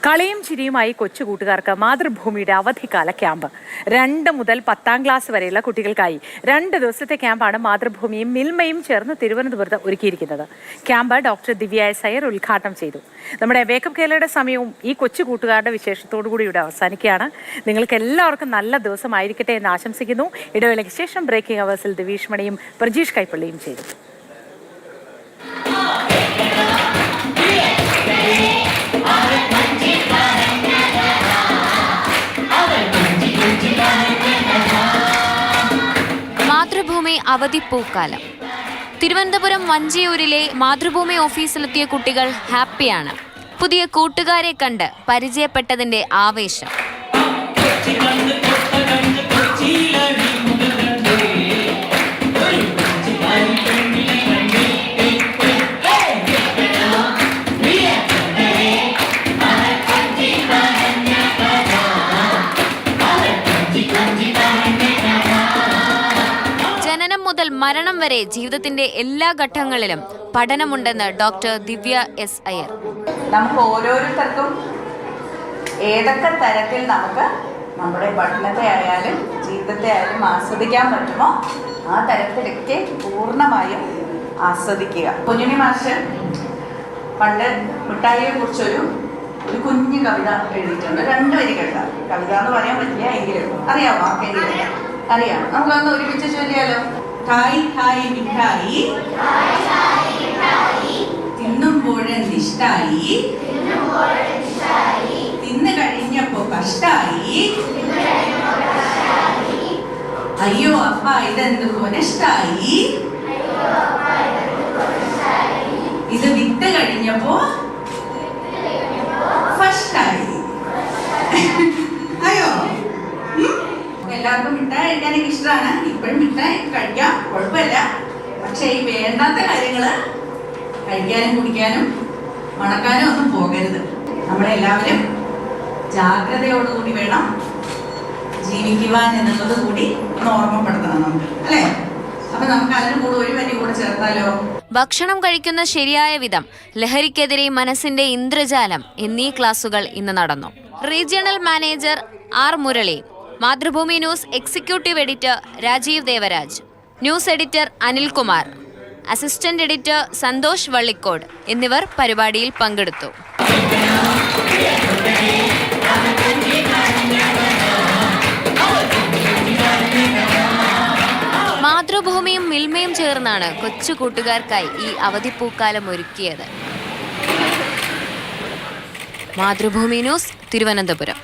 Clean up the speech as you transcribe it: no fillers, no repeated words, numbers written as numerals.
കളിയും ചിരിയുമായി കൊച്ചു കൂട്ടുകാർക്ക് മാതൃഭൂമിയുടെ അവധിക്കാല ക്യാമ്പ് 2 മുതൽ 10ാം ക്ലാസ് വരെയുള്ള കുട്ടികൾക്കായി 2 ദിവസത്തെ ക്യാമ്പാണ് മാതൃഭൂമിയും മിൽമയും ചേർന്ന് തിരുവനന്തപുരത്ത് ഒരുക്കിയിരിക്കുന്നത്. ക്യാമ്പ് ഡോക്ടർ ദിവ്യ എസ് അയ്യർ ഉദ്ഘാടനം ചെയ്തു. നമ്മുടെ വേക്കപ്പ് കേരളയുടെ സമയവും ഈ കൊച്ചു കൂട്ടുകാരുടെ വിശേഷത്തോടു കൂടി ഇവിടെ അവസാനിക്കുകയാണ്. നിങ്ങൾക്ക് എല്ലാവർക്കും നല്ല ദിവസമായിരിക്കട്ടെ എന്ന് ആശംസിക്കുന്നു. ഇടവേളയ്ക്ക് ശേഷം ബ്രേക്കിംഗ് അവേഴ്സിൽ ദിവീഷ് മണിയും പ്രജീഷ് കൈപ്പള്ളിയും ചെയ്തു. മാതൃഭൂമി അവധിപ്പൂക്കാലം. തിരുവനന്തപുരം വഞ്ചിയൂരിലെ മാതൃഭൂമി ഓഫീസിലെത്തിയ കുട്ടികൾ ഹാപ്പിയാണ്. പുതിയ കൂട്ടുകാരെ കണ്ട് പരിചയപ്പെട്ടതിന്റെ ആവേശം. ജനനം മുതൽ മരണം വരെ ജീവിതത്തിന്റെ എല്ലാ ഘട്ടങ്ങളിലും പഠനമുണ്ടെന്ന് ഡോക്ടർ ദിവ്യ എസ് അയ്യർ. നമുക്ക് ഓരോരുത്തർക്കും ഏതൊക്കെ തരത്തിൽ നമുക്ക് നമ്മുടെ പഠനത്തെ ആയാലും ജീവിതത്തെ ആയാലും ആസ്വദിക്കാൻ പറ്റുമോ ആ തരത്തിലൊക്കെ പൂർണ്ണമായും ആസ്വദിക്കുക. കുഞ്ഞുണ്ണി മാഷ് പണ്ട് മിഠായിയെ കുറിച്ചൊരു കുഞ്ഞു കവിത എഴുതിയിട്ടുണ്ട്. 2 വരി കവിത എന്ന് പറയാൻ പറ്റില്ല എങ്കിലും അറിയാമോ? ആർക്കെങ്കിലും അറിയാം? നമുക്കൊന്ന് ഒരുമിച്ച് ചൊല്ലിയാലോ? ഹായ് ഹായ് മിഠായി തിന്നുമ്പോഴെന്തിഷ്ടായി, തിന്നു കഴിഞ്ഞപ്പോ കഷ്ടായി, അയ്യോ അപ്പ ഇതെന്ത് കൊനഷ്ടായി, ഇത് വിത്ത് കഴിഞ്ഞപ്പോ ഫസ്റ്റായി. അയ്യോ, എല്ലാവർക്കും മിഠായി കഴിക്കാനൊക്കെ ഇഷ്ടമാണ്. ഇപ്പോഴും മിഠായി കഴിക്കാം, കുഴപ്പമില്ല. പക്ഷെ ഈ വേണ്ടാത്ത കാര്യങ്ങള് കഴിക്കാനും കുടിക്കാനും മണക്കാനും ഒന്നും പോകരുത്. നമ്മളെല്ലാവരും ജാഗ്രതയോടുകൂടി വേണം ജീവിക്കുവാൻ എന്നുള്ളത് കൂടി ഒന്ന് ഓർമ്മപ്പെടുത്തണം നമുക്ക്, അല്ലേ? അപ്പൊ നമുക്ക് അതിന് കൂടെ ഒരു വരി കൂടെ ചേർത്താലോ? ഭക്ഷണം കഴിക്കുന്ന ശരിയായ വിധം, ലഹരിക്കെതിരെ മനസ്സിന്റെ ഇന്ദ്രജാലം എന്നീ ക്ലാസുകൾ ഇന്ന് നടന്നു. Regional manager R Murali, Mathrubhumi news executive editor Rajeev Devaraj, news editor Anilkumar, assistant editor Santhosh Vallikode എന്നിവർ പരിപാടിയിൽ പങ്കെടുത്തു. മാതൃഭൂമിയും മിൽമയും ചേർന്നാണ് കൊച്ചു കൂട്ടുകാർക്കായി ഈ അവധിപ്പൂക്കാലം ഒരുക്കിയത്. മാതൃഭൂമി ന്യൂസ്, തിരുവനന്തപുരം.